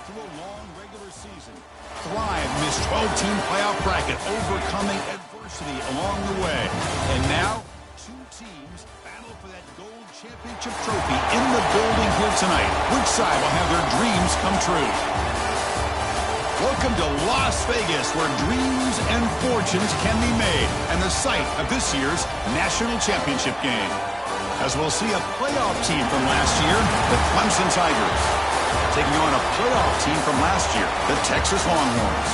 through a long regular season. Thrive in this 12-team playoff bracket, overcoming adversity along the way. And now, two teams battle for that gold championship trophy in the building here tonight. Which side will have their dreams come true? Welcome to Las Vegas, where dreams and fortunes can be made, and the site of this year's national championship game. As we'll see a playoff team from last year, the Clemson Tigers, taking on a playoff team from last year, the Texas Longhorns.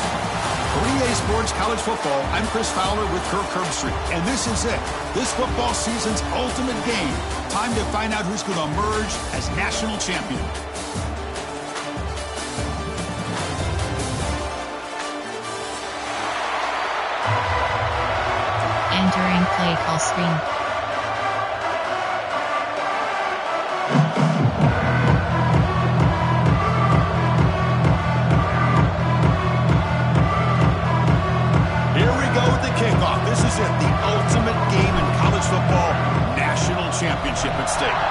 For EA Sports College Football, I'm Chris Fowler with Kirk Herbstreit, and this is it. This football season's ultimate game. Time to find out who's going to emerge as national champion. Entering play call screen. Here we go with the kickoff. This is it, the ultimate game in college football, national championship at stake.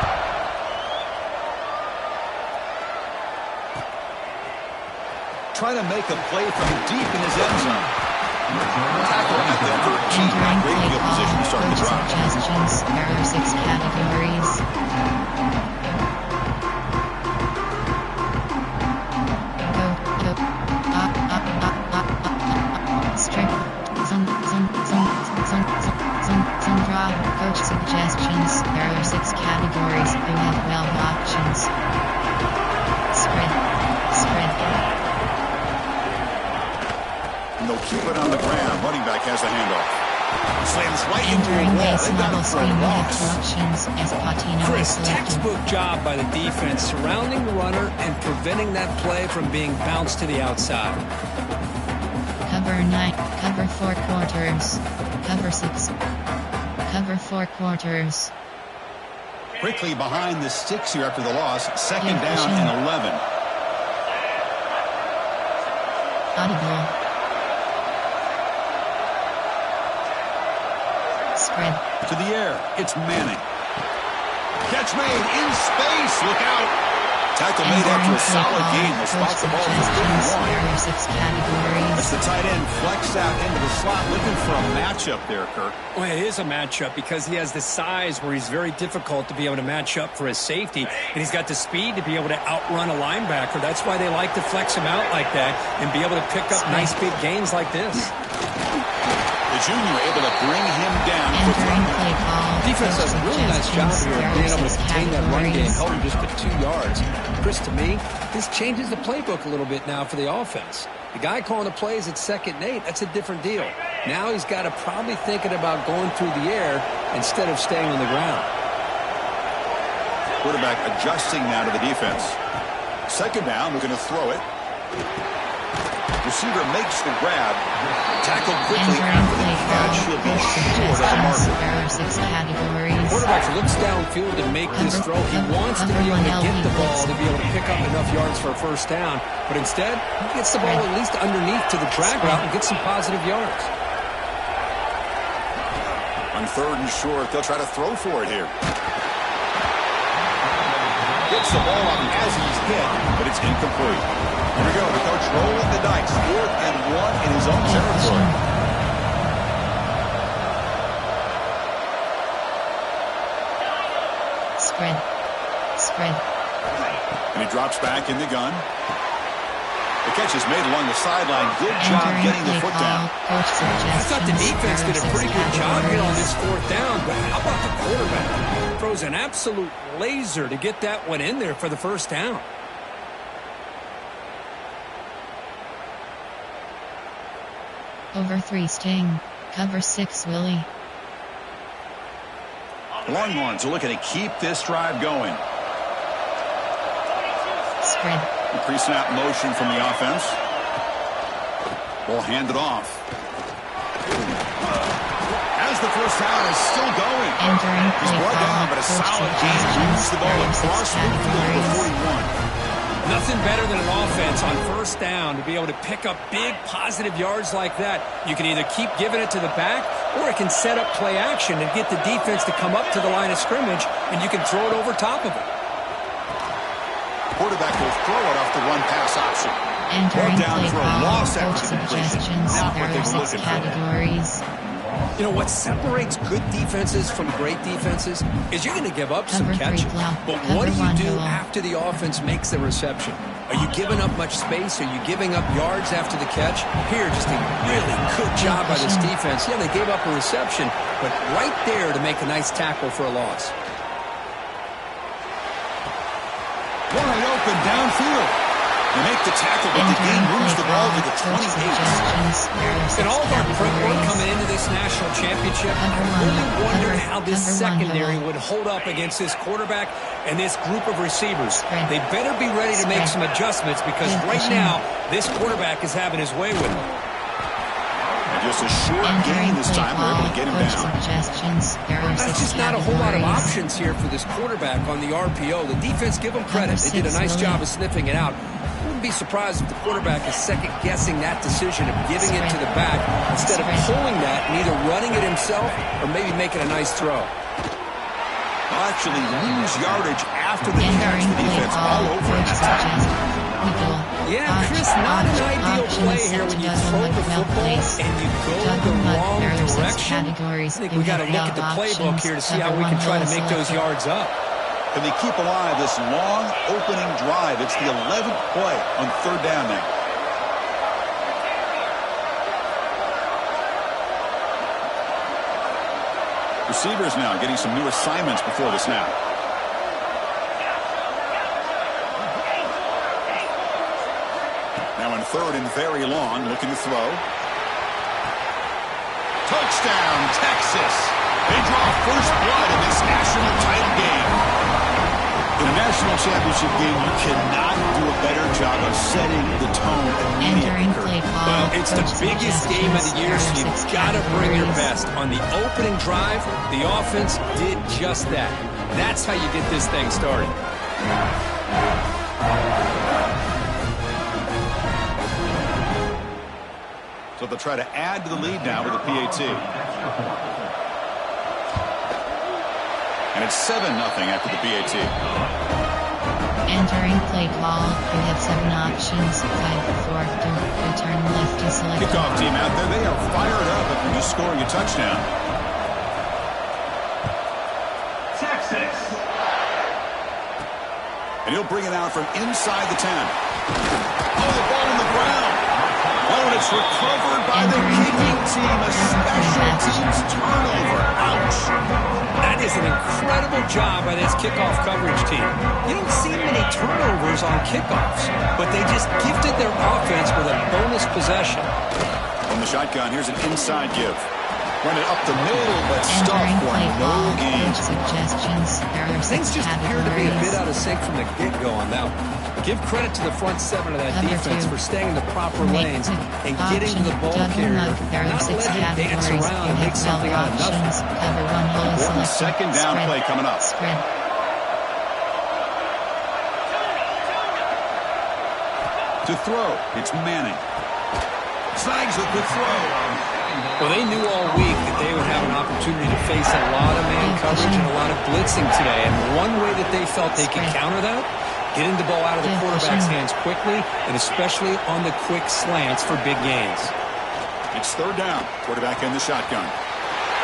Trying to make a play from deep in his end zone. Tackle at the 13, not great field position to start the drive. Suggestions, there are 6 categories. Strip, draw, coach suggestions, there are 6 categories, you have 12 options. Spread. And they'll keep it on the ground. Running back has a handoff. Slams right into a Entering wall. base They've got level it for a screen with loss. instructions as Patino is Chris, selected. textbook job by the defense, surrounding the runner and preventing that play from being bounced to the outside. Cover 9, cover 4 quarters, cover 6, cover 4 quarters. Quickly behind the sticks here after the loss. Second down and 11. Audible. Spread. To the air. It's Manning. Catch made in space. Look out. Tackle made after a solid gain. They'll spot the ball for 31. There are 6 categories. That's the tight end flexed out into the slot, looking for a matchup there, Kirk. Well, it is a matchup because he has the size where he's very difficult to be able to match up for his safety, and he's got the speed to be able to outrun a linebacker. That's why they like to flex him out like that and be able to pick up nice big gains like this. The junior able to bring him down. Entering play call. Defense does a really nice job here of being able to contain that run game, categories. held him just for 2 yards. Chris, to me, this changes the playbook a little bit now for the offense. The guy calling the plays at 2nd and 8, that's a different deal. Now he's got to probably thinking about going through the air instead of staying on the ground. Quarterback adjusting now to the defense. Second down, we're going to throw it. Receiver makes the grab. Tackle quickly after the catch. He'll be short of the marker. There are 6 categories. Quarterback looks downfield to make this throw. He wants to be able to get the ball to be able to pick up enough yards for a first down. But instead, he gets the ball at least underneath to the drag route and gets some positive yards. On 3rd and short, they'll try to throw for it here. Gets the ball up as he's hit, but it's incomplete. Here we go. The coach rolling the dice. 4th and 1 in his own territory. Spread. And he drops back in the gun. The catch is made along the sideline. Good job getting the foot down. I thought the defense did a pretty good job here on this 4th down, but how about the quarterback? Throws an absolute laser to get that one in there for the first down. Over 3 Sting. Cover 6 Willie. Longhorns are looking to keep this drive going. Spread. Pre-snap motion from the offense. Ball handed off. As the first down is still going. Entering He's play brought down, call. but a Coach solid gain. Moves the ball across suggestions. midfield to 41. Nothing better than an offense on first down to be able to pick up big positive yards like that. You can either keep giving it to the back, or it can set up play action and get the defense to come up to the line of scrimmage, and you can throw it over top of it. Quarterback will throw it off the run-pass option. Entering Brought down play for a call, loss coach after the completion. suggestions. Not There what they are were 6 looking for. categories. You know, what separates good defenses from great defenses is you're going to give up some Cover 3 catches. block. But Cover what do you 1 do goal. after the offense makes the reception? Are you giving up much space? Are you giving up yards after the catch? Here, just a really good job by this defense. Yeah, they gave up a reception, but right there to make a nice tackle for a loss. Wide open downfield. They make the tackle, but the game moves the ball to the 28. In all of our prep work coming into this national championship, I really wondered how this secondary would hold up against this quarterback and this group of receivers. They better be ready to make some adjustments because right now, this quarterback is having his way with them. Just a short gain this time. They're able to get him down. That's just not a whole lot of options here for this quarterback on the RPO. The defense, give them credit. They did a nice job of sniffing it out. Wouldn't be surprised if the quarterback is second-guessing that decision of giving it to the back instead of pulling that and either running it himself or maybe making a nice throw. They'll actually lose yardage after the catch. The defense all over in that tackle. Yeah, Chris, not an ideal play here when you throw the football and you go the wrong direction. I think we got to look at the playbook here to see how we can try to make those yards up. And they keep alive this long opening drive. It's the 11th play on third down now. Receivers now getting some new assignments before the snap. Now in third and very long, looking to throw. Touchdown, Texas. They draw first blood in this national title game. In a national championship game, you cannot do a better job of setting the tone immediately. Well, it's the biggest game of the year, so you've got to bring your best. On the opening drive, the offense did just that. That's how you get this thing started. So they'll try to add to the lead now with a PAT. And it's 7-0 after the PAT. Entering play call. You have 7 options. 5, 4, 2, return left to select. Kickoff team out there. They are fired up after just scoring a touchdown. Texas. And he'll bring it out from inside the 10. Oh, the ball on the ground. Oh, and it's recovered by the kicking team. A special teams turnover. Ouch. That is an incredible job by this kickoff coverage team. You don't see many turnovers on kickoffs, but they just gifted their offense with a bonus possession. From the shotgun, here's an inside give. Run it up the middle, but stop for no gain. Things just appear to be a bit out of sync from the get-go on that one. Give credit to the front 7 of that defense for staying in the proper lanes and getting to the ball carrier. Not letting him dance around and make something out of nothing. One second down play coming up. To throw, it's Manning. Snags a good throw. Well, they knew all week that they would have an opportunity to face a lot of man coverage and a lot of blitzing today. And one way that they felt they could counter that, getting the ball out of the quarterback's hands quickly, and especially on the quick slants for big gains. It's third down. Quarterback in the shotgun.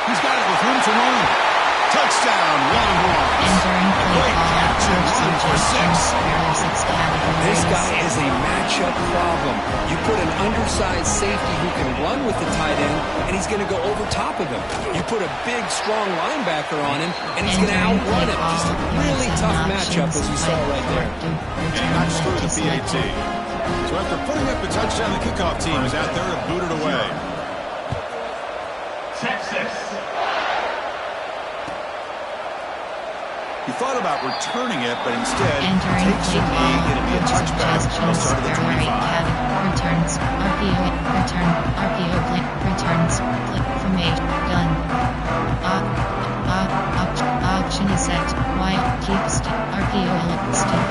He's got it with room to run. Touchdown, Longhorns. Great catch and run for 6. This guy is a matchup problem. You put an undersized safety who can run with the tight end, and he's going to go over top of him. You put a big, strong linebacker on him, and he's going to outrun him. Just a really tough matchup, as you saw right there. And not screw the PAT. So after putting up a touchdown, the kickoff team is out there to boot it away. Texas. He thought about returning it, but instead takes a knee. It'll be a touchback. They'll start at the 25. Returns, RPO, return, RPO, click, returns, click, formation, gun. Option is set, while, keep stick, RPO, stick.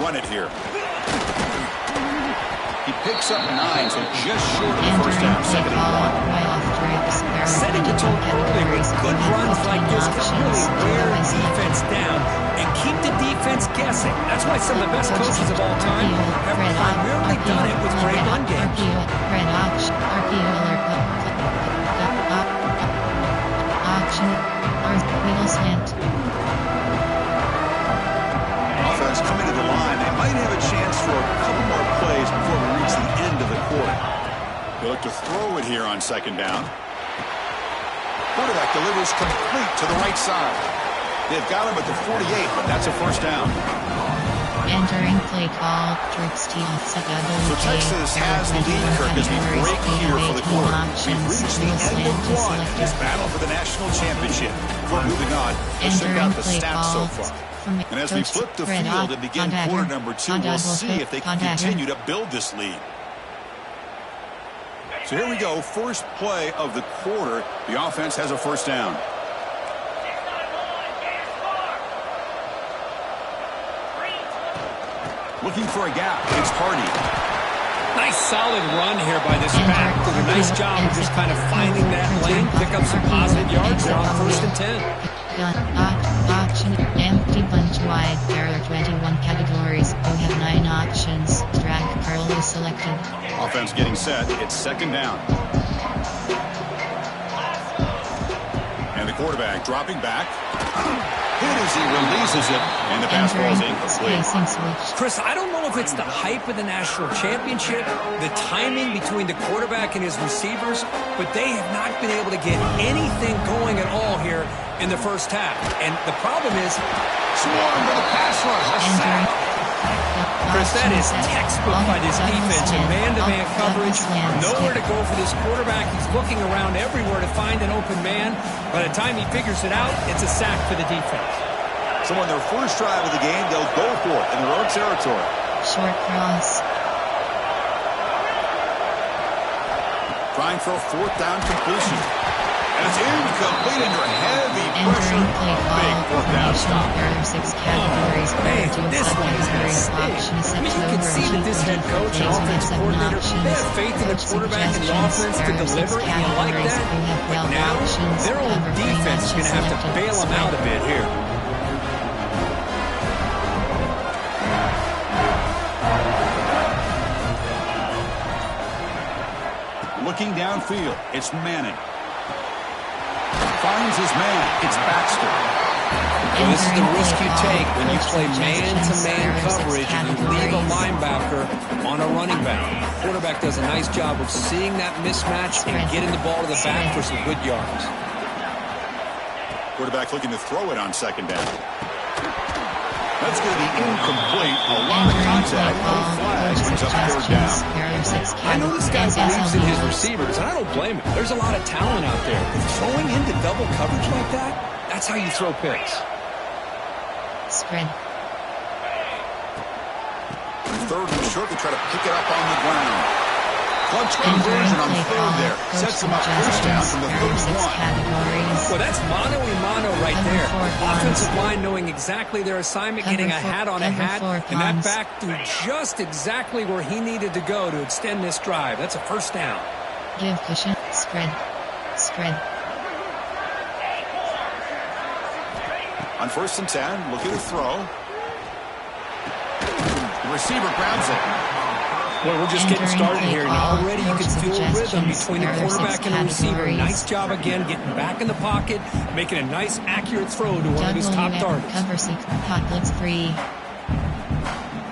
run it here. He picks up 9, so just short of the first down, second and 1. Setting the tone early with good runs like this can really wear defense down and keep the defense guessing. That's why some of the best coaches of all time have primarily done it with great run games. Offense coming to the line. They might have a chance for a couple more plays before we reach the end of the quarter. They look to throw it here on second down. Quarterback delivers complete to the right side. They've got him at the 48, but that's a first down. Entering play call, So Texas has the lead, Kirk, as we break here for the quarter. We've reached the end of one in this battle for the national championship. Before moving on, let's check out the stats so far. And as we flip the field and begin quarter number 2, we'll see if they can continue to build this lead. So here we go, first play of the quarter. The offense has a first down. Looking for a gap. It's Hardy. Nice solid run here by this back. Did a nice job of just kind of finding that lane, pick up some positive yards there on 1st and 10. Option empty bunch wide. There are 21 categories. You have 9 options. Drag curl is selected. Offense getting set. It's second down. And the quarterback dropping back. Hit as he releases it, and the pass ball is incomplete. Chris, I don't know if it's the hype of the national championship, the timing between the quarterback and his receivers, but they have not been able to get anything going at all here in the first half. And the problem is, swarmed by the pass rush. A sack. Chris, that is textbook by this defense in man-to-man coverage. Nowhere to go for this quarterback. He's looking around everywhere to find an open man. By the time he figures it out, it's a sack for the defense. So on their first drive of the game, they'll go for it in their own territory. Short cross. Trying for a fourth down completion. And it's incomplete under heavy pressure. Big fourth down stop. Man, this one is a mistake. I mean, you can see that this head coach and offensive coordinator, they have faith in the quarterback and the offense to deliver, and you like that. But now, their own defense is going to have to bail them out a bit here. Looking downfield, it's Manning. Finds his man. It's Baxter. And this is the risk you take when you play man-to-man coverage and you leave a linebacker on a running back. The quarterback does a nice job of seeing that mismatch and getting the ball to the back for some good yards. Quarterback looking to throw it on second down. That's going to be incomplete. A lot of contact. No flag. Brings up third down. I know this guy believes in his receivers, and I don't blame him. There's a lot of talent out there. But throwing into double coverage like that, that's how you throw picks. Spread. Third and short. They try to pick it up on the ground. Clutch conversion on third there. Sets them up first down from the 31. Well, that's mano-a-mano right there. Offensive line knowing exactly their assignment, getting a hat on a hat, and that back through just exactly where he needed to go to extend this drive. That's a first down. Give cushion. Spread. Spread. On 1st and 10, looking to throw. The receiver grabs it. Well, we're just getting started here, and already you can feel rhythm between the quarterback and the receiver. Nice job again, getting back in the pocket, making a nice, accurate throw to one of his top targets. Cover 6, hot blitz free.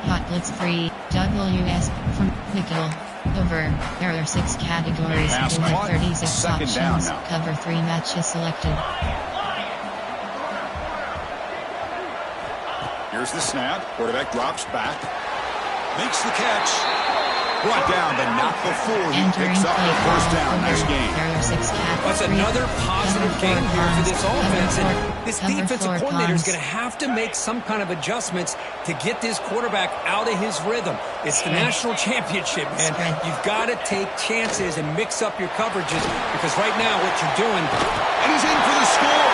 Hot blitz free. WS from nickel. Over. There are 6 categories. You have 36 options. Cover 3 matches selected. Here's the snap. Quarterback drops back. Makes the catch. Brought down, but not before he picks up the first down. Nice game. That's another positive game here for this offense. And this defensive coordinator is going to have to make some kind of adjustments to get this quarterback out of his rhythm. It's the national championship, man. You've got to take chances and mix up your coverages because right now what you're doing. And he's in for the score.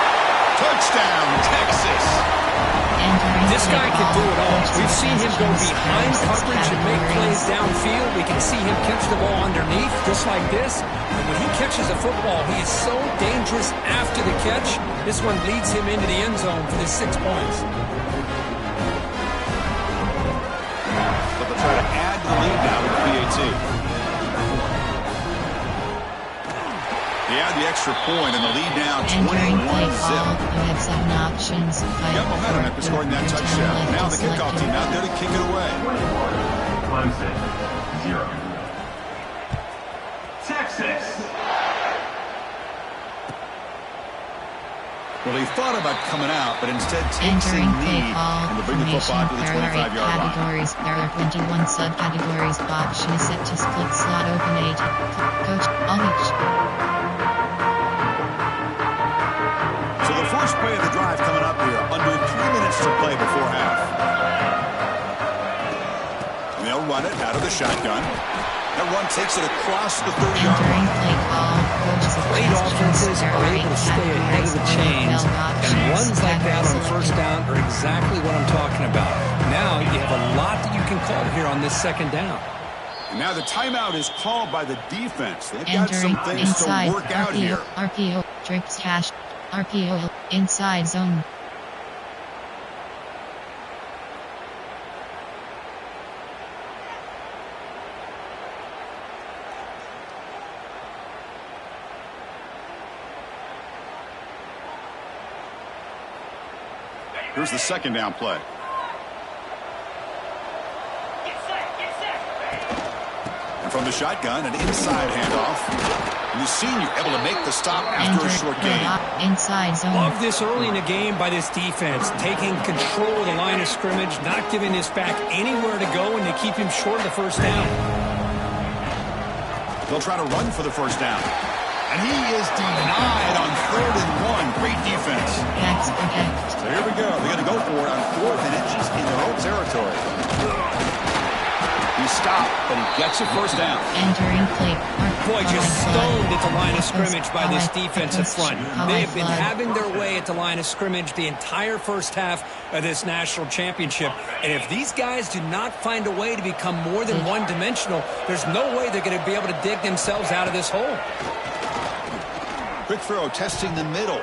Touchdown, Texas. This guy can do it all. We've seen him go behind coverage and make plays downfield. We can see him catch the ball underneath, just like this. And when he catches a football, he is so dangerous after the catch. This one leads him into the end zone for the 6 points. But they'll try to add to the lead now with PAT. They add the extra point and the lead now 21-zip. You have 7 options. Got momentum after scoring that touchdown. Now the kickoff team out there to kick it away. 24, Clemson, 0. Texas. Well, he thought about coming out, but instead takes a knee and to bring the football to the 25-yard line. Categories. There are 21 subcategories. Option set to split slot open 8. Coach, all each. So the first play of the drive coming up here. Under 3 minutes to play before half. And they'll run it out of the shotgun. That run takes it across the 30-yard line. Great offenses are able to stay ahead of the chains, and runs like that on first down are exactly what I'm talking about. Now you have a lot that you can call here on this second down. And now the timeout is called by the defense. They've got some things to work out here. RPO, trips hash, RPO, inside zone. Here's the second down play. And from the shotgun, an inside handoff. And the senior able to make the stop after a short gain. Inside zone. Love this early in the game by this defense, taking control of the line of scrimmage, not giving this back anywhere to go, and they keep him short of the first down. They'll try to run for the first down. And he is denied on 3rd and 1. Great defense. So here we go. They're going to go for it on 4th and inches in their own territory. He stopped, but he gets a first down. Entering play. Boy, just stoned at the line of scrimmage by this defensive front. They have been having their way at the line of scrimmage the entire first half of this national championship. And if these guys do not find a way to become more than one-dimensional, there's no way they're going to be able to dig themselves out of this hole. Quick throw, testing the middle.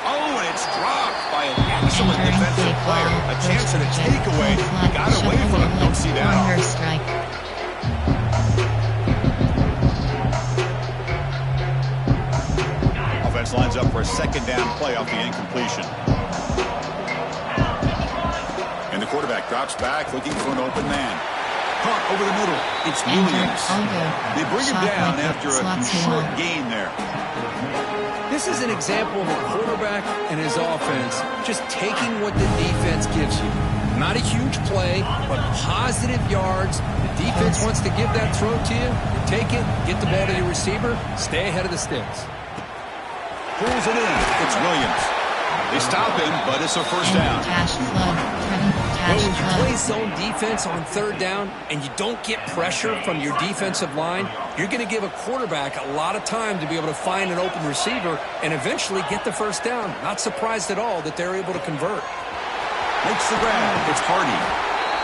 Oh, and it's dropped by an excellent defensive player. A chance at a takeaway. Got away from him. Don't see that. Offense lines up for a second down play off the incompletion. And the quarterback drops back, looking for an open man. Caught over the middle. It's Williams. They bring him down after a short gain there. This is an example of a quarterback and his offense just taking what the defense gives you. Not a huge play, but positive yards. The defense wants to give that throw to you. You take it, get the ball to your receiver, stay ahead of the sticks. Pulls it in. It's Williams. They stop him, but it's a first down. When you play zone defense on 3rd down and you don't get pressure from your defensive line, you're going to give a quarterback a lot of time to be able to find an open receiver and eventually get the first down. Not surprised at all that they're able to convert. Makes the grab. It's Hardy.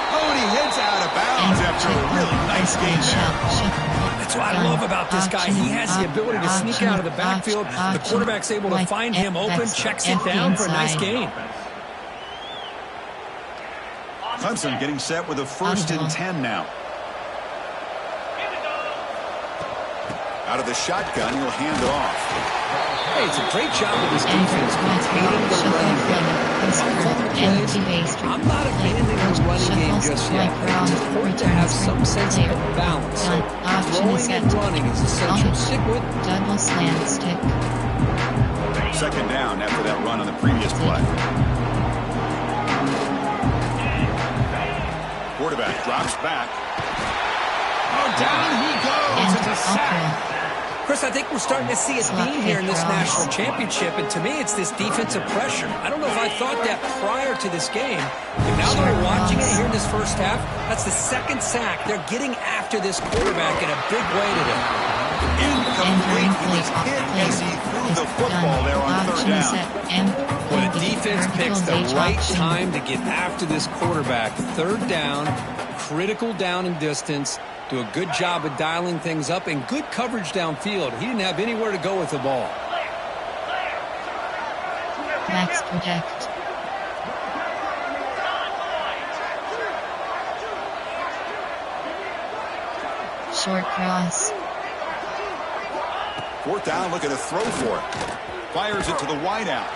Oh, and he heads out of bounds after a really nice gain there. That's what I love about this guy. He has the ability to sneak out of the backfield. The quarterback's able to find him open, checks it down for a nice gain. Clemson getting set with a 1st and 10 now. Out of the shotgun, he'll hand it off. Hey, it's a great job of this defense containing the running game. I'm not abandoning the running game just yet. It's important to have some sense of balance. So throwing and running is essential. Stick with it. Double slant stick. Second down after that run on the previous play. Quarterback drops back. Oh, down he goes. It's a sack. Chris, I think we're starting to see a theme here in this national championship, and to me, it's this defensive pressure. I don't know if I thought that prior to this game, but now that we're watching it here in this first half, that's the 2nd sack. They're getting after this quarterback in a big way today. Incomplete. He was hit as he threw the football there on 3rd down. Well, the defense defense picks the right time to get after this quarterback. Third down, critical down and distance. Do a good job of dialing things up and good coverage downfield. He didn't have anywhere to go with the ball. Max protect. Short cross. Fourth down, looking to throw for it. Fires it to the wideout.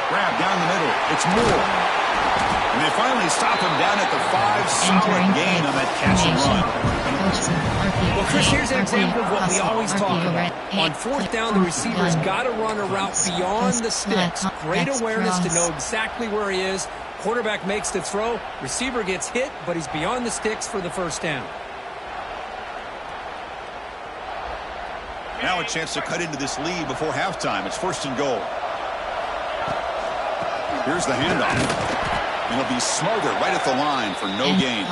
Grab down the middle. It's Moore. And they finally stop him down at the 5. Solid gain on that catch and run. Well, Chris, here's an example of what we always talk about. On fourth down, the receiver's got to run a route beyond the sticks. Great awareness to know exactly where he is. Quarterback makes the throw. Receiver gets hit, but he's beyond the sticks for the first down. Now a chance to cut into this lead before halftime. It's 1st and goal. Here's the handoff. And it'll be smothered right at the line for no gain.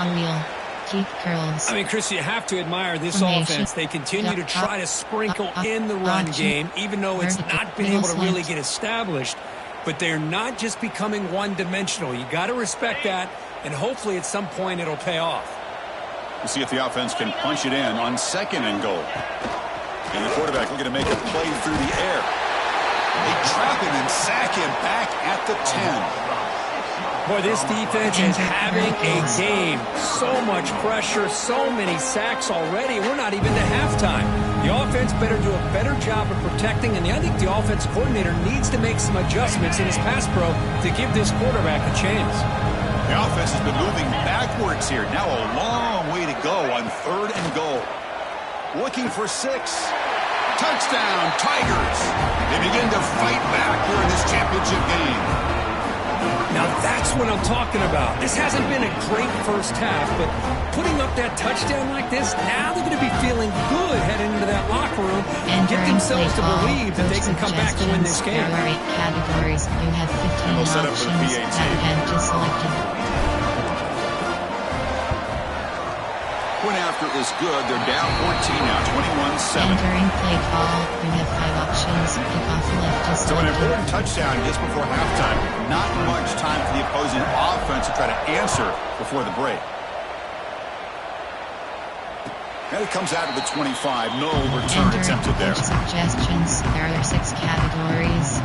Keep curls. I mean, Chris, you have to admire this offense. They continue to try to sprinkle in the run game, even though it's not been able to really get established. But they're not just becoming one-dimensional. You got to respect that, and hopefully at some point it'll pay off. We'll see if the offense can punch it in on 2nd and goal. And the quarterback looking to make a play through the air. They trap him and sack him back at the 10. Boy, this defense is having a game. So much pressure, so many sacks already. We're not even to halftime. The offense better do a better job of protecting, and I think the offense coordinator needs to make some adjustments in his pass pro to give this quarterback a chance. The offense has been moving backwards here. Now a long way to go on 3rd and goal. Looking for 6. Touchdown, Tigers. They begin to fight back here in this championship game. Now that's what I'm talking about. This hasn't been a great first half, but putting up that touchdown like this, now they're going to be feeling good heading into that locker room and get themselves to believe that they can come back and win this game. There are 8 categories. You have 15 options and just selected. Point after is good. They're down 14 now, 21-7. Entering play call, you have 5 options. Kickoff left is So an important touchdown just before halftime. Not much time for the opposing offense to try to answer before the break. And it comes out of the 25. No return attempted there. Suggestions. There are 6 categories.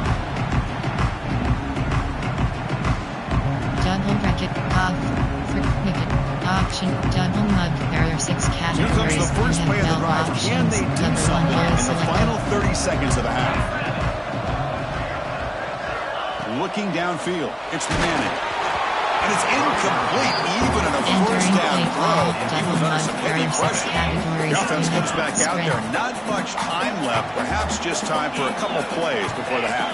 Double bracket, off, wicket, option, double mug. There are 6 categories. Here comes the first play of the drive. Can they do something in the final 30 seconds of the half? Looking downfield. It's Manning. And it's incomplete, even in a first down throw. He was under some heavy pressure. The offense comes back out there. Not much time left. Perhaps just time for a couple plays before the half.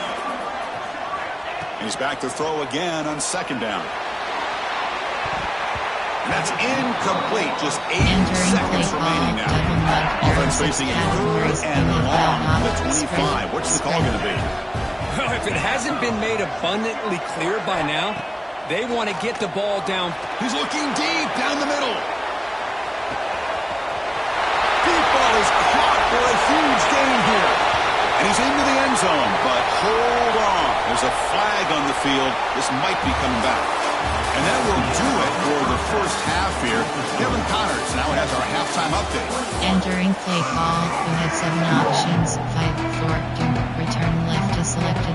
And he's back to throw again on 2nd down. And that's incomplete. Just 8 seconds remaining now. Offense facing 3rd and long on the 25. What's the call going to be? Well, if it hasn't been made abundantly clear by now, they want to get the ball down. He's looking deep down the middle. Deep ball is caught for a huge gain here. And he's into the end zone, but hold on. There's a flag on the field. This might be coming back. And that will do it for the first half here. Kevin Connors now has our halftime update. Entering play call, you have 7 options. 5, 4, 2, return left is selected.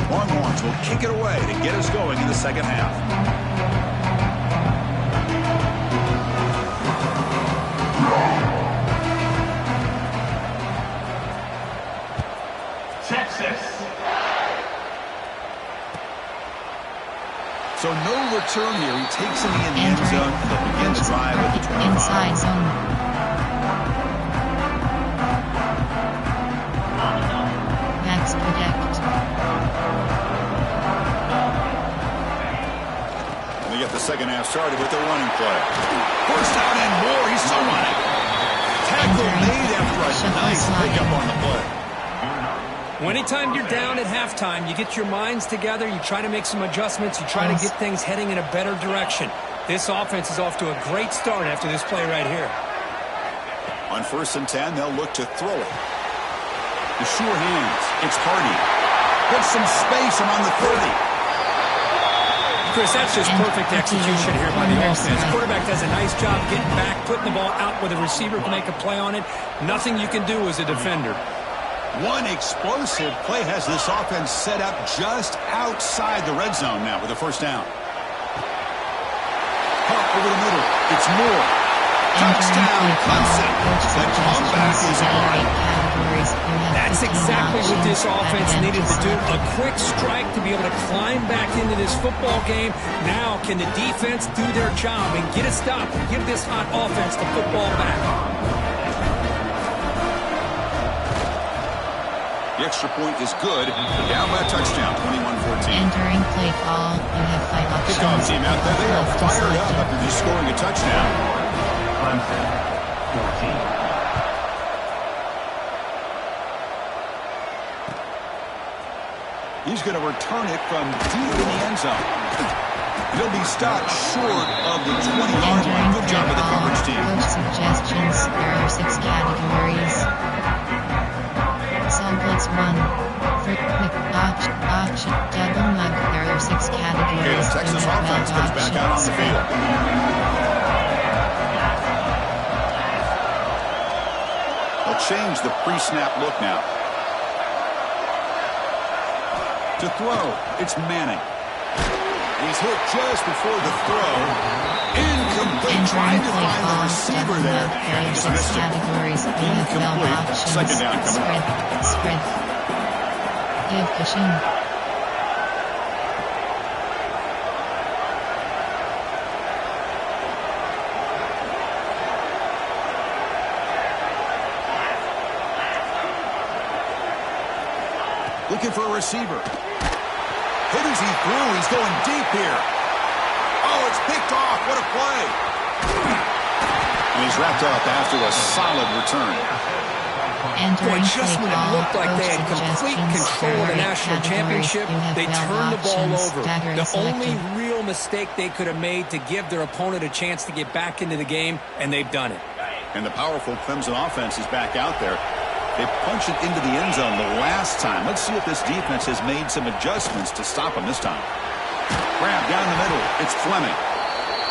Longhorns will kick it away to get us going in the second half. So no return here. He takes him in the end zone and they'll begin the drive at the 25. Inside zone. Max protect. And they get the second half started with the running play. First down and more. He's still running. Tackle made after a nice pickup on the play. Well, anytime you're down at halftime, you get your minds together, you try to make some adjustments, you try to get things heading in a better direction. This offense is off to a great start after this play right here. On 1st and 10, they'll look to throw it. The sure hands. It's Hardy. Gets some space around the 30. Chris, that's just perfect execution here by the offense. Quarterback does a nice job getting back, putting the ball out where the receiver can make a play on it. Nothing you can do as a defender. One explosive play has this offense set up just outside the red zone now with a first down. Punt over the middle. It's Moore. Touchdown, Clemson. The comeback is on. That's exactly what this offense needed to do. A quick strike to be able to climb back into this football game. Now can the defense do their job and get a stop and give this hot offense the football back? The extra point is good. Down by a touchdown, 21-14. Entering play call, you have 5 options. Kickoff team out there, they are fired up after just scoring a touchdown. Clemson, 14. He's going to return it from deep in the end zone. He'll be stopped short of the 20-yard line. Good job by the coverage team. Coach suggestions, there are 6 categories. Song blitz 1. For quick option, double mug, there are 6 categories. Okay, the Texas offense comes back out on the field. They'll change the pre-snap look now. To throw, it's Manning. He's hit just before the throw. Incomplete. Trying to find the receiver there. And he's missed it. Incomplete. Second down coming up. Spread. Give cushion. Looking for a receiver. Hit as he threw. He's going deep here. Oh, it's picked off. What a play. And he's wrapped up after a solid return. Boy, just when it looked like they had complete control of the national championship, they turned the ball over. The only real mistake they could have made to give their opponent a chance to get back into the game, and they've done it. And the powerful Clemson offense is back out there. They punched it into the end zone the last time. Let's see if this defense has made some adjustments to stop them this time. Grab down the middle. It's Fleming.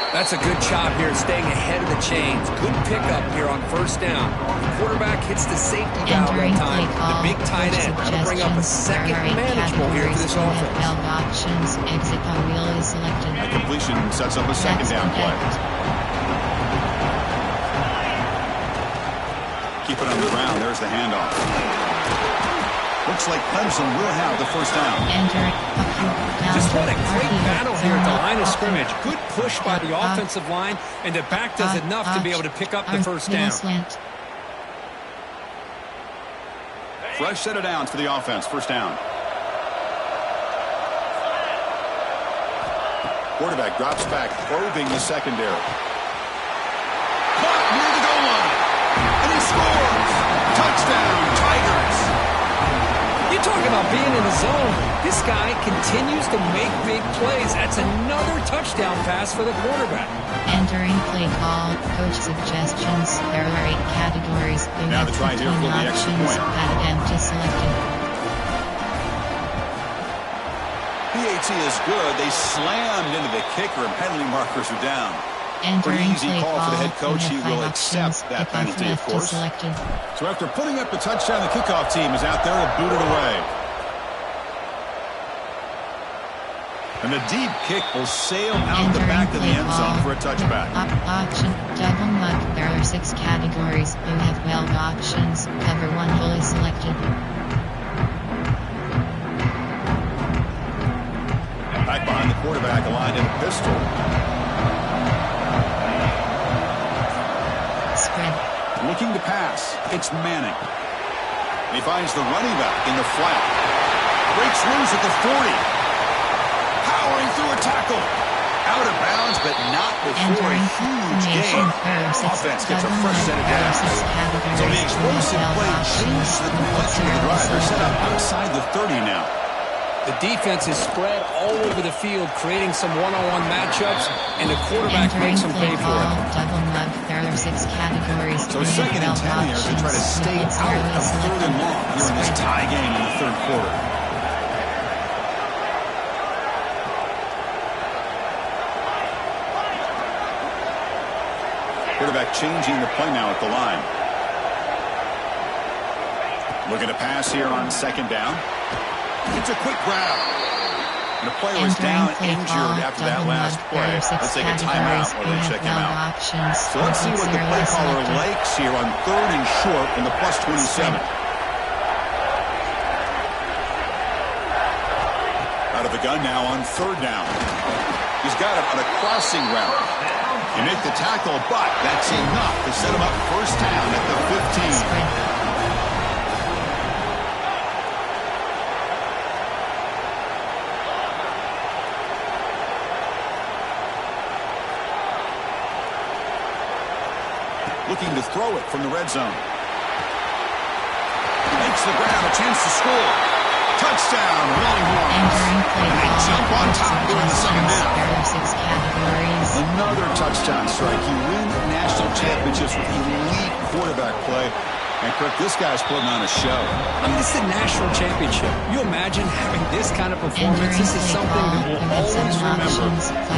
That's a good job here, staying ahead of the chains. Good pickup here on first down. The quarterback hits the safety valve that time. The big tight end will bring up a second manageable here for this offense. Options, exit really selected. A completion sets up a second down play. Keep it on the ground. There's the handoff. Looks like Clemson will have the first down. Just what a great battle here at the line of scrimmage. Good push by the offensive line, and the back does enough to be able to pick up the first down. Fresh set of downs for the offense. First down. Quarterback drops back, probing the secondary. Caught near the goal line. And he scores! Touchdown, Tigers! You talk about being in the zone. This guy continues to make big plays. That's another touchdown pass for the quarterback. Entering play call, coach suggestions. There are 8 categories. You now have the try here for the extra point. Empty selected. PAT is good. They slammed into the kicker and penalty markers are down. Pretty easy call for the head coach. He will accept that penalty, of course. So after putting up the touchdown, the kickoff team is out there to boot it away. And the deep kick will sail out the back of the end zone for a touchback. Option, double mug. There are 6 categories. You have 12 options. Cover 1 fully selected. Back behind the quarterback, aligned in a pistol. Spread. Looking to pass. It's Manning. He finds the running back in the flat. Breaks loose at the 40. Powering through a tackle. Out of bounds, but not before a huge gain. Offense gets a first set of downs. So the explosive play changes the complexion of the drive. They're set up outside the 30 now. The defense is spread all over the field, creating some one-on-one matchups, and the quarterback makes them pay for it. Double mug. There are 6 categories. So 2nd and 10 here to try to stay out of 3rd and long here in this tie game in the 3rd quarter. Quarterback changing the play now at the line. Looking to pass here on 2nd down. It's a quick grab. And the player is down injured after that last play. Let's take a timeout while they check him out. So let's see what the play caller likes here on 3rd and short in the +27. Out of the gun now on 3rd down. He's got it on a crossing route. You make the tackle, but that's enough to set him up 1st down at the 15. Looking to throw it from the red zone. Makes the grab, a chance to score. Touchdown, Longhorns. And they jump on top here in the 2nd down. Another touchdown strike. You win national championships with elite quarterback play. And, Kirk, this guy's putting on a show. I mean, this is a national championship. You imagine having this kind of performance? This is something that we'll always remember.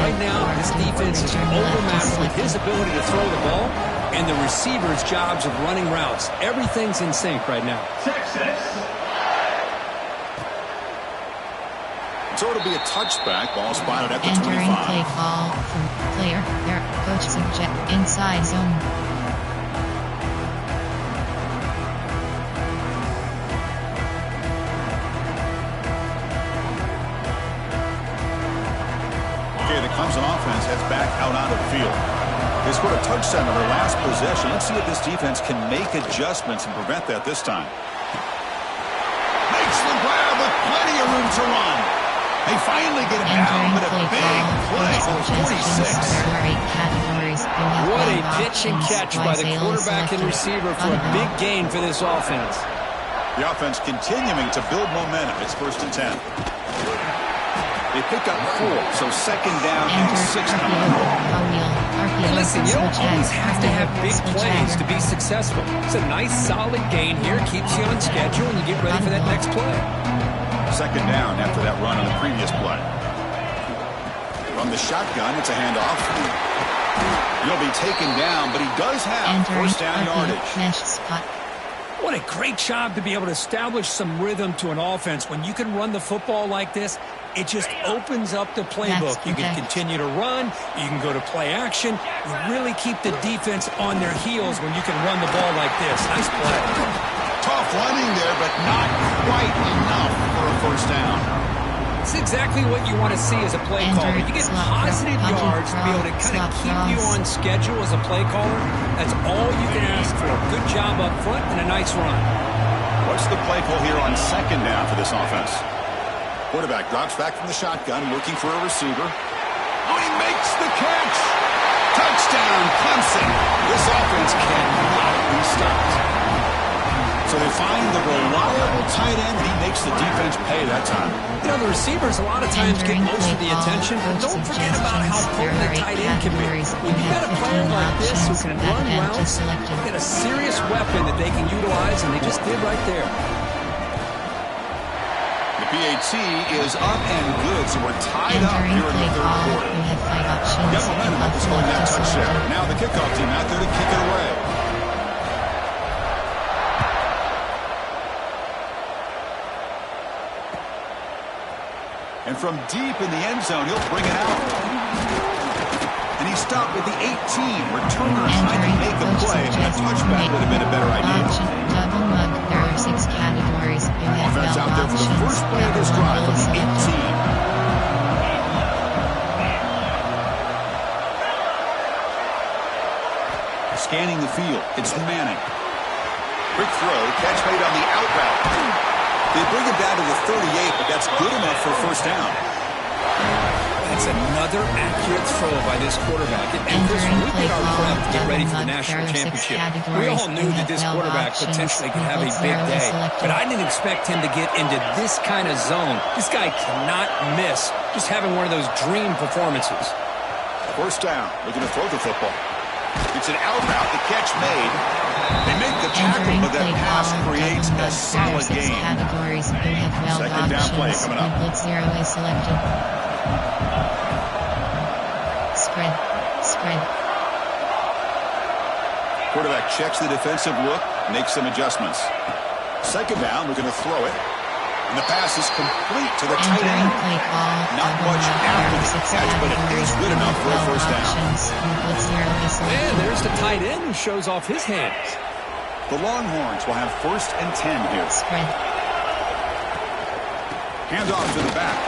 Right now, this defense is overmatched with his ability to throw the ball and the receivers' jobs of running routes. Everything's in sync right now. So it'll be a touchback. Ball spotted at the 25. Entering play call from player. Their coach suggest inside zone. Okay, the Clemson offense heads back out onto the field. They scored a touchdown on their last possession. Let's see if this defense can make adjustments and prevent that this time. Makes the grab with plenty of room to run. They finally get him down, but a big play for 46. What a pitch and catch by the quarterback and receiver for a big gain for this offense. The offense continuing to build momentum. It's 1st and 10. They pick up 4, so 2nd down and 6 coming up. Hey, listen, you don't always have to have big plays to be successful. It's a nice, solid gain here. Keeps you on schedule, and you get ready for that next play. 2nd down after that run on the previous play. From the shotgun, it's a handoff. He'll be taken down, but he does have 1st down yardage. What a great job to be able to establish some rhythm to an offense. When you can run the football like this, it just opens up the playbook. You can continue to run. You can go to play action. You really keep the defense on their heels when you can run the ball like this. Nice play. Tough running there, but not quite enough for a 1st down. It's exactly what you want to see as a play caller. You get positive yards to be able to kind of keep you on schedule as a play caller. That's all you can ask for. Good job up front and a nice run. What's the play call here on 2nd down for this offense? Quarterback drops back from the shotgun, looking for a receiver. Oh, he makes the catch! Touchdown, Clemson! This offense cannot be stopped. So they find the reliable tight end, and he makes the defense pay that time. You know, the receivers a lot of times get most of the attention, but don't forget about how potent a tight end can be. When you've got a player like this who can run routes, you've got a serious weapon that they can utilize, and they just did right there. The PAT is up and good, so we're tied up here in the 3rd quarter. Got momentum after scoring that touchdown. Now the kickoff team out there to kick it away. And from deep in the end zone, he'll bring it out. And he stopped at the 18. Returner trying to make a play. A touchback would have been a better idea. Double mug. There are 6 categories. Offense out there for the first play of this drive from the 18. Scanning the field. It's Manning. Quick throw. Catch made on the out route. They bring him down to the 38, but that's good enough for 1st down. That's another accurate throw by this quarterback. And Chris, when we did our prep to get ready for the national championship, we all knew that this quarterback potentially could have a big day. But I didn't expect him to get into this kind of zone. This guy cannot miss just having one of those dream performances. First down, looking to throw the football. It's an out route, the catch made. They make the tackle, but that pass creates a solid gain. Second down play coming up. Blitz 0 is selected. Spread. Quarterback checks the defensive look, makes some adjustments. Second down, looking to throw it. And the pass is complete to the tight end. Not much after the catch, but it is good enough for a first down. And there's the tight end who shows off his hands. The Longhorns will have 1st and 10 here. Handoff to the back.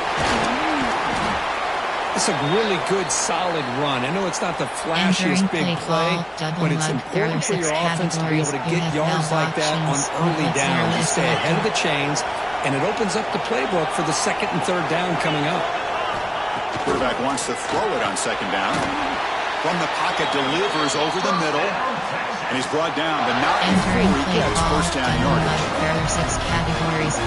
It's a really good, solid run. I know it's not the flashiest big play, but it's important for your offense to be able to get yards like that on early downs to stay ahead of the chains, and it opens up the playbook for the 2nd and 3rd down coming up. Quarterback wants to throw it on 2nd down. From the pocket, delivers over the middle, and he's brought down, but not before he gets first down yardage.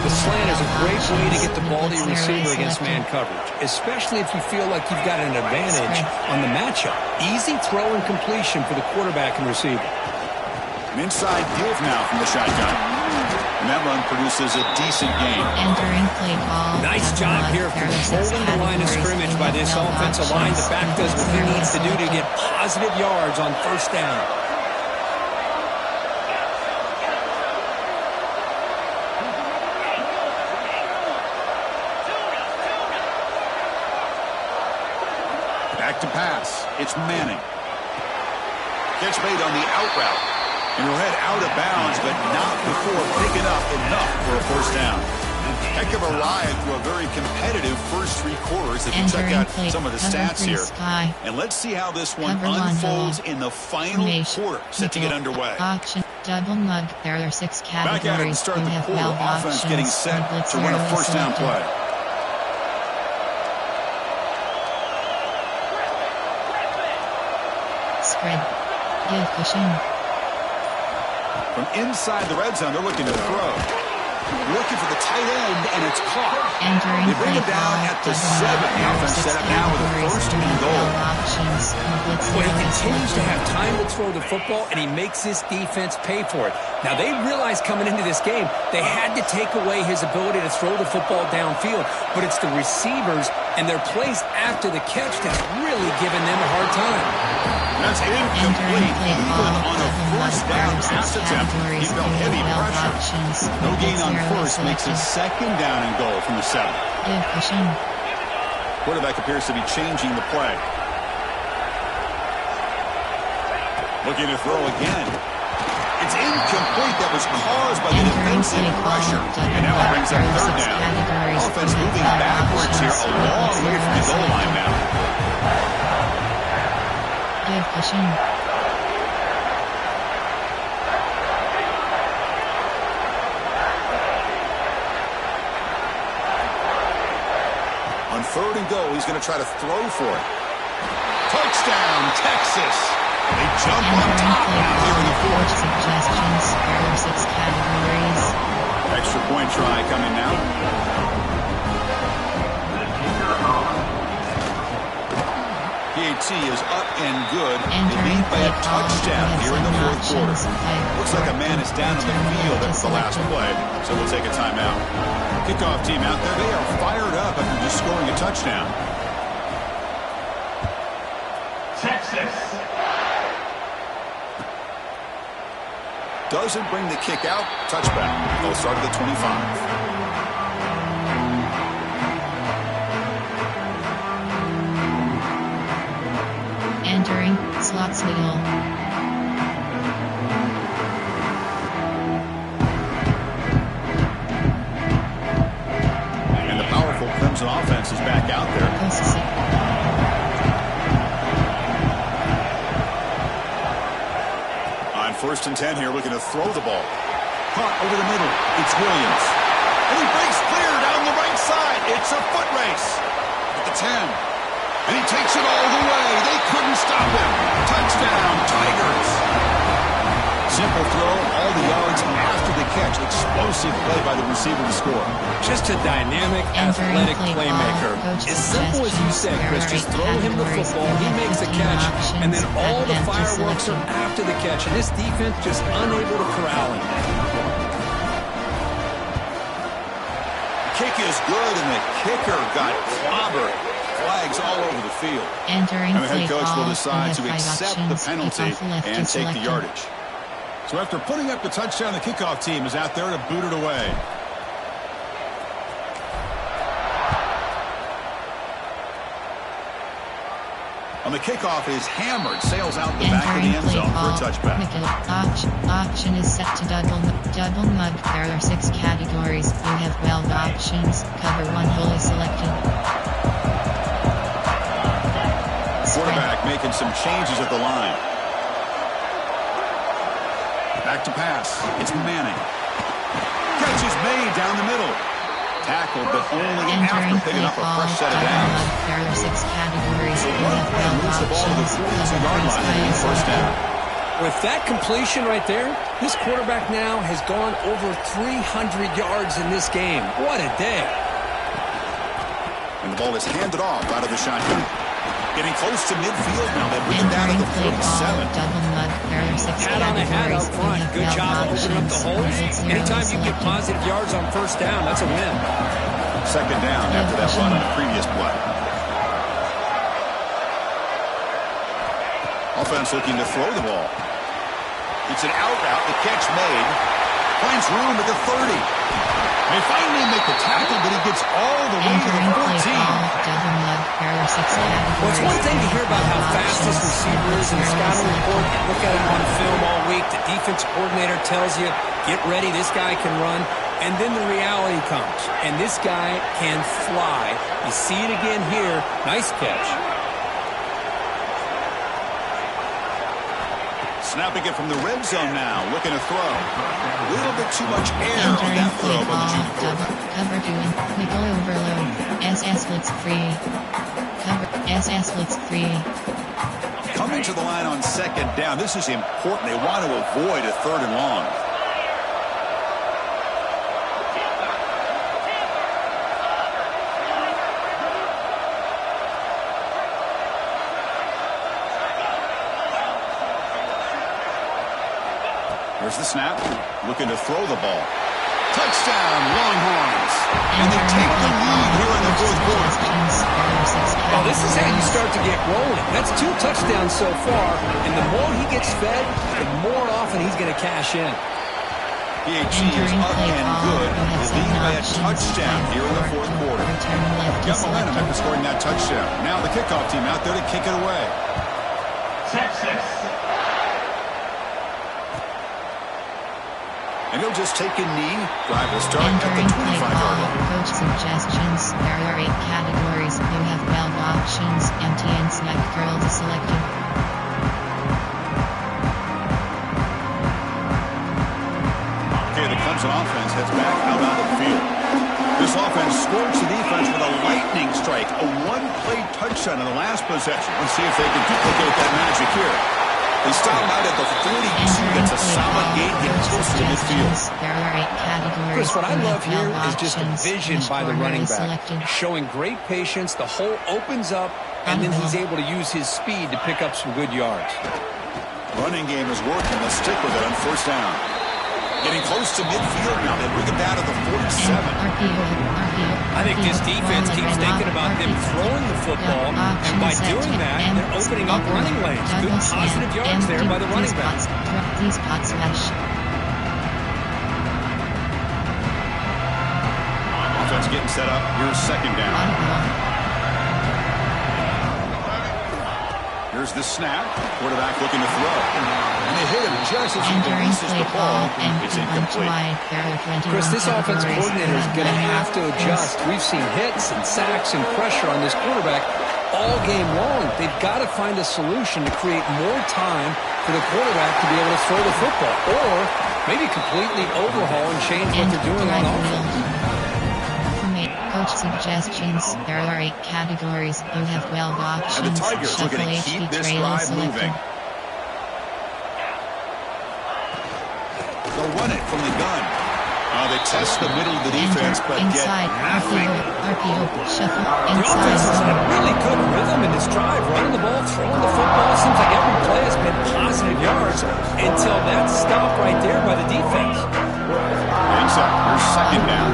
The slant is a great way to get the ball to your receiver against man coverage, especially if you feel like you've got an advantage on the matchup. Easy throw and completion for the quarterback and receiver. An inside give now from the shotgun. And that run produces a decent gain. Nice job here for holding the line of scrimmage by this offensive line. The back does what he needs to do to get positive yards on first down. Back to pass. It's Manning. Catch made on the out route. And he'll head out of bounds, but not before picking up enough for a first down. Heck of a ride through a very competitive first 3 quarters. If you check out some of the stats here. And let's see how this one unfolds in the final quarter, set to get underway. Double mug. There are 6 categories. Back at it and start the quarter. Offense getting set to run a first down play. Spread. Give cushion. From inside the red zone, they're looking to throw. Looking for the tight end, and it's caught. They bring it down at the 7. The offense set up now with a 1st and goal. Well, he continues to have time to throw the football, and he makes his defense pay for it. Now, they realized coming into this game, they had to take away his ability to throw the football downfield, but it's the receivers and their plays after the catch that's really giving them a hard time. That's incomplete. Even on a first down pass attempt, he felt heavy pressure. No gain on first makes it 2nd down and goal from the 7. Quarterback appears to be changing the play. Looking to throw again. It's incomplete. That was caused by the defensive pressure. And now it brings up 3rd down. Offense moving backwards here a long way from the goal line now. On 3rd and goal, he's going to try to throw for it. Touchdown, Texas. They jump on top now here in the 4th. There are 6 categories. Extra point try coming now. PAT is up and good. They lead by a touchdown here in the 4th quarter. Looks like a man is down on the field at the last play, so we'll take a timeout. Kickoff team out there. They are fired up after just scoring a touchdown. Texas. Doesn't bring the kick out. Touchback. They'll start at the 25. Entering slot signal. And the powerful Clemson offense is back out there. On 1st and 10 here, looking to throw the ball. Caught over the middle. It's Williams. And he breaks clear down the right side. It's a foot race. At the 10. And he takes it all the way. They couldn't stop him. Touchdown, Tigers. Simple throw, all the yards after the catch. Explosive play by the receiver to score. Just a dynamic, athletic playmaker. As simple as you said, Chris, just throw him the football, he makes the catch, and then all the fireworks are after the catch. And this defense just unable to corral him. Kick is good, and the kicker got clobbered. Flags all over the field. Entering and the head play coach ball, will decide to 5 accept the options, penalty kickoff and take the selected. yardage. So after putting up the touchdown, the kickoff team is out there to boot it away. On the kickoff is hammered, sails out the back of the end zone for a touchback. Option is set to double mug. There are 6 categories. You have 12 options. Cover 1 wholly selected. Quarterback making some changes at the line. Back to pass. It's Manning. Catch is made down the middle. Tackled, but only after picking up a fresh set of downs. There are 6 categories. So You one have play 12 moves the ball to the options. 42-yard line and a first down. With that completion right there, this quarterback now has gone over 300 yards in this game. What a day. And the ball is handed off out of the shotgun. Getting close to midfield now. They bring it down to the 47. Double mug. There are 6 Hat on a hat up categories. front. You have Good 12 job of opening up the holes. options. Anytime you get positive yards on first down, that's a win. Second down after that run on the previous play. Offense looking to throw the ball. It's an out route. The catch made. Finds room at the 30. They finally make the tackle, but he gets all the way to the 14. Double mug. There are 6 categories. Well, it's one thing to hear about how fast this receiver is in the scouting report. You look at him on film all week. The defense coordinator tells you, get ready, this guy can run. And then the reality comes. And this guy can fly. You see it again here. Nice catch. Snapping it from the red zone now. Looking to throw. A little bit too much air on that throw by the junior quarterback. Cover 2 and nickel overload. SS blitz free. Cover SS blitz free. Coming to the line on second down. This is important. They want to avoid a 3rd and long. There's the snap. Looking to throw the ball. Touchdown, Longhorns. And they take the lead here in the 4th quarter. Well, this is how you start to get rolling. That's 2 touchdowns so far, and the more he gets fed, the more often he's going to cash in. PHC is up and good. They lead by a touchdown here in the 4th quarter. Got momentum after scoring that touchdown. Now the kickoff team out there to kick it away. Texas. And he'll just take a knee. Drive will start at the 25-yard line. Coach suggestions. There are 8 categories. You have 12 options. Empty and snack girl selected. Okay, the Clemson offense heads back out on the field. This offense scorched the defense with a lightning strike. A 1-play touchdown in the last possession. Let's see if they can duplicate that magic here. They start him out at the 42. That's a solid gain. Get close to midfield. There are 8 categories. Chris, what I You love have here 12 is just the options. vision Each by the corner running is back. selected. Showing great patience. The hole opens up, and then he's able to use his speed to pick up some good yards. Running game is working. Let's stick with it on first down. Getting close to midfield now. They bring it down to the 47. I think this defense keeps thinking about them throwing the football, and by doing that, they're opening up running lanes. Good positive yards there by the running back. These pots mesh. Offense getting set up. Here's second down. Here's the snap. Quarterback looking to throw. And they hit him just as he releases the ball. It's incomplete. Chris, this offense coordinator is going to have to adjust. We've seen hits and sacks and pressure on this quarterback all game long. They've got to find a solution to create more time for the quarterback to be able to throw the football, or maybe completely overhaul and change what they're doing on offense. Coach suggestions. There are 8 categories. You have 12 options. And the Tigers looking to keep this drive moving. They'll run it from the gun. They test the middle of the defense, but inside, get nothing. RPO, shuffle, The offense is in a really good rhythm in this drive. Running the ball, throwing the football. Seems like every play has been positive yards until that stop right there by the defense. Here's second down.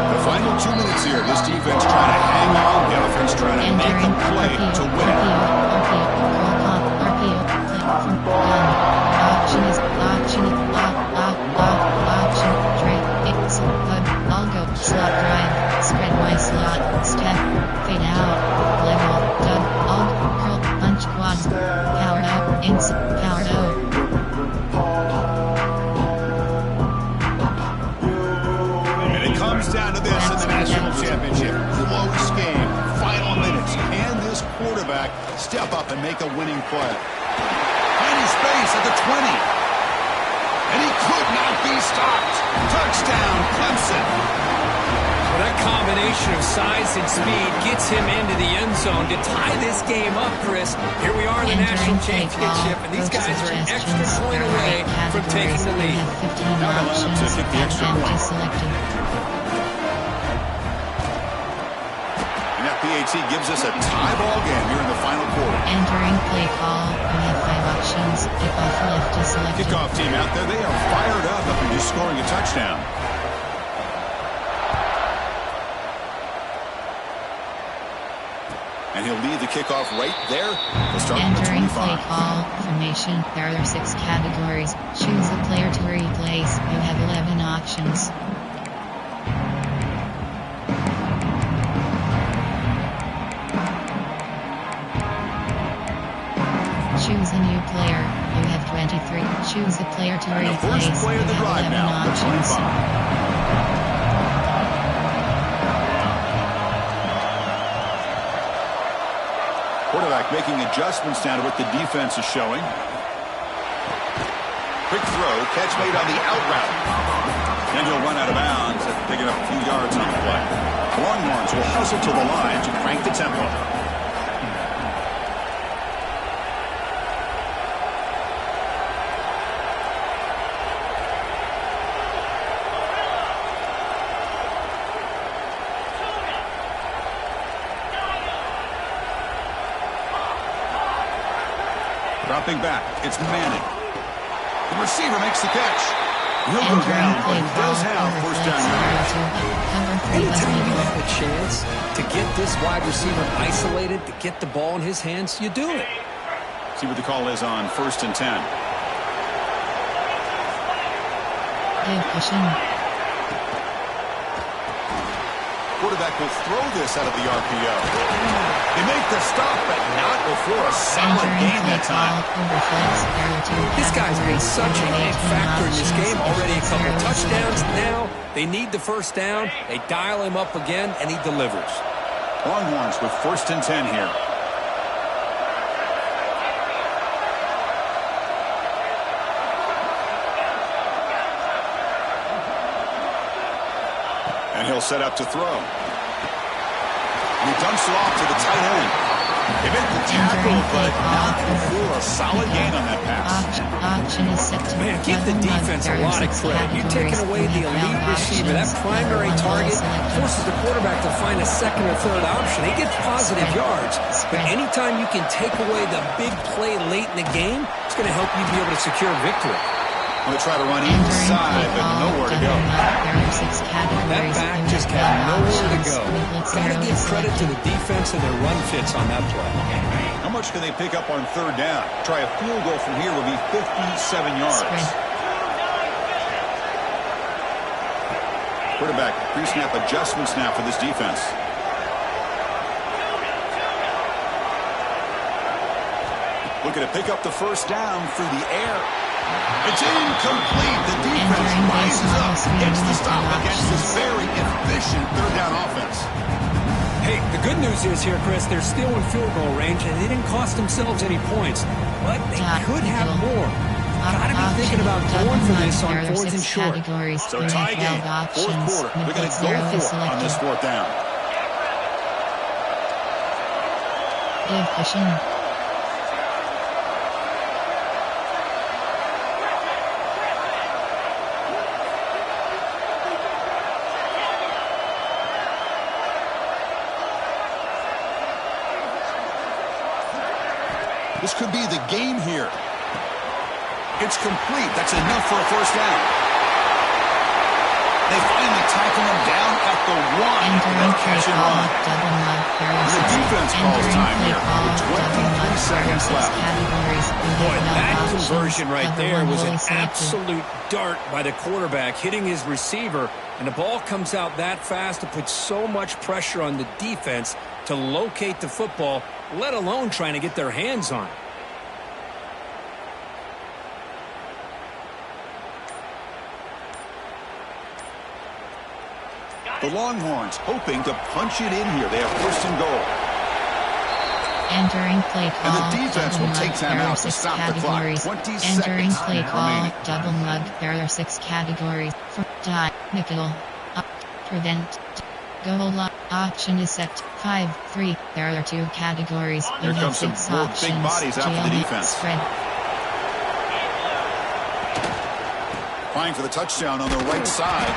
The final 2 minutes here. This defense trying to hang on. The offense trying to make a play to win. Option is I'll go slot drive, spread my slot, step, fade out, level, dub, alt, curl, punch quads, power out, power out. And it comes down to this in the national championship. Close game, final minutes. Can this quarterback step up and make a winning play? Tiny space at the 20. And he could not be stopped. Touchdown, Clemson. Well, that combination of size and speed gets him into the end zone to tie this game up, Chris. Here we are in the national championship, and these guys are an extra point away from taking the lead. Now the lineup to kick the extra point. And that PAT gives us a tie ball game here in the final quarter. Entering play call, you have 5 options. Kickoff left is selected. Kickoff team out there, they are fired up after just scoring a touchdown. And he'll lead the kickoff right there. We'll start Entering with 25. play call, formation, there are 6 categories. Choose a player to replace. You have 11 options. Choose a new player. You have 23. Choose a player to And the replace. first play You of the have drive 11 now, options. 25. Quarterback making adjustments down to what the defense is showing. Quick throw, catch made on the out route. Then he'll run out of bounds after picking up a few yards on the play. Longhorns will hustle to the line to crank the tempo. Dropping back, it's Manning. The receiver makes the catch. He'll go down, but he does have first down yardage. Anytime you have a chance to get this wide receiver isolated, to get the ball in his hands, you do it. See what the call is on 1st and 10. Quarterback will throw this out of the RPO. They make the stop, but not before a solid game that time. This guy's been such a big factor in this game. Already a couple touchdowns. Now they need the first down. They dial him up again, and he delivers. Longhorns with 1st and 10 here. And he'll set up to throw. And he dumps it off to the tight end. They make the tackle, but not before a solid gain on that pass. Option is set to Man, give the defense a lot of credit. You're taking away the elite receiver. That primary target forces the quarterback to find a second or third option. He gets positive yards, but anytime you can take away the big play late in the game, it's going to help you be able to secure victory. I'm going to try to run inside, but nowhere to go. That back just had nowhere to go. Got to give credit to the defense and their run fits on that play. How much can they pick up on 3rd down? Try a field goal from here would be 57 yards. Quarterback, pre-snap adjustments now for this defense. Looking to pick up the first down through the air. It's incomplete. The defense rises up, gets the stop against this very efficient 3rd down offense. Hey, the good news is here, Chris, they're still in field goal range, and they didn't cost themselves any points. But they could have more. Got to be thinking about going for this on fourth and short. So tie game, fourth quarter. They're going to go for it on this fourth down. Give pushing. This could be the game here. It's complete. That's enough for a first down. They finally tackle him down at the one. Entering play catch and call, run. double mug, barrel The defense calls time here with 23 seconds left. Categories. Boy, that conversion right there was an absolute dart by the quarterback, hitting his receiver, and the ball comes out that fast to put so much pressure on the defense to locate the football, let alone trying to get their hands on it. The Longhorns hoping to punch it in here. They have first and goal. Entering play call, And the defense will take time out to stop the clock. 20 Entering seconds play call, remaining. double mug, there are 6 categories. For die, nickel, up, prevent, goal line, option is set, 5-3. There are 2 categories. Here You comes have some 6 more options. big bodies out for the GLE, defense. Spread. Trying for the touchdown on the right side.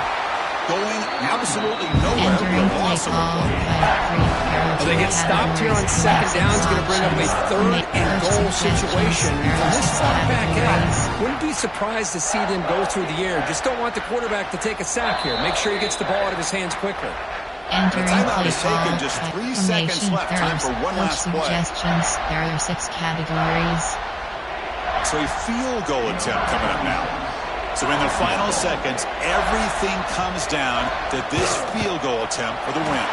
Going absolutely nowhere. Entering The play loss of call, the play. 5-3. There are Well, 2 they get stopped here on categories. second You down. have It's going to bring up a 6 third options. and Make goal coach situation. suggestions. There From are this 6 far back categories. out, wouldn't be surprised to see them go through the air. Just don't want the quarterback to take a sack here. Make sure he gets the ball out of his hands quicker. Entering timeout play is taken. call, Just 3 formation. seconds left. There Time are for one coach last play. suggestions. There are 6 categories. So a field goal attempt coming up now. So in the final seconds, everything comes down to this field goal attempt for the win.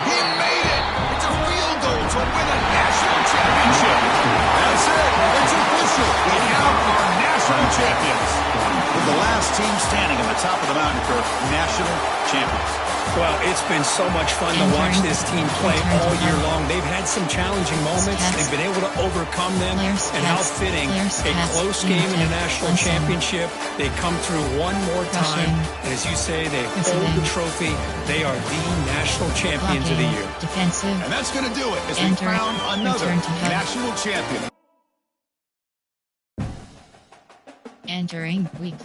He made it! It's a field goal to win a national championship. That's it. It's official. We have our national champions. With the last team standing on the top of the mountain for national champions. Well, it's been so much fun to watch this team play all year long. They've had some challenging moments. They've been able to overcome them. And how fitting, a close game in a national championship. They come through one more time. And as you say, they hold the trophy. They are the national champions of the year. Defensive. And that's going to do it as we crown another national champion. Entering weekly.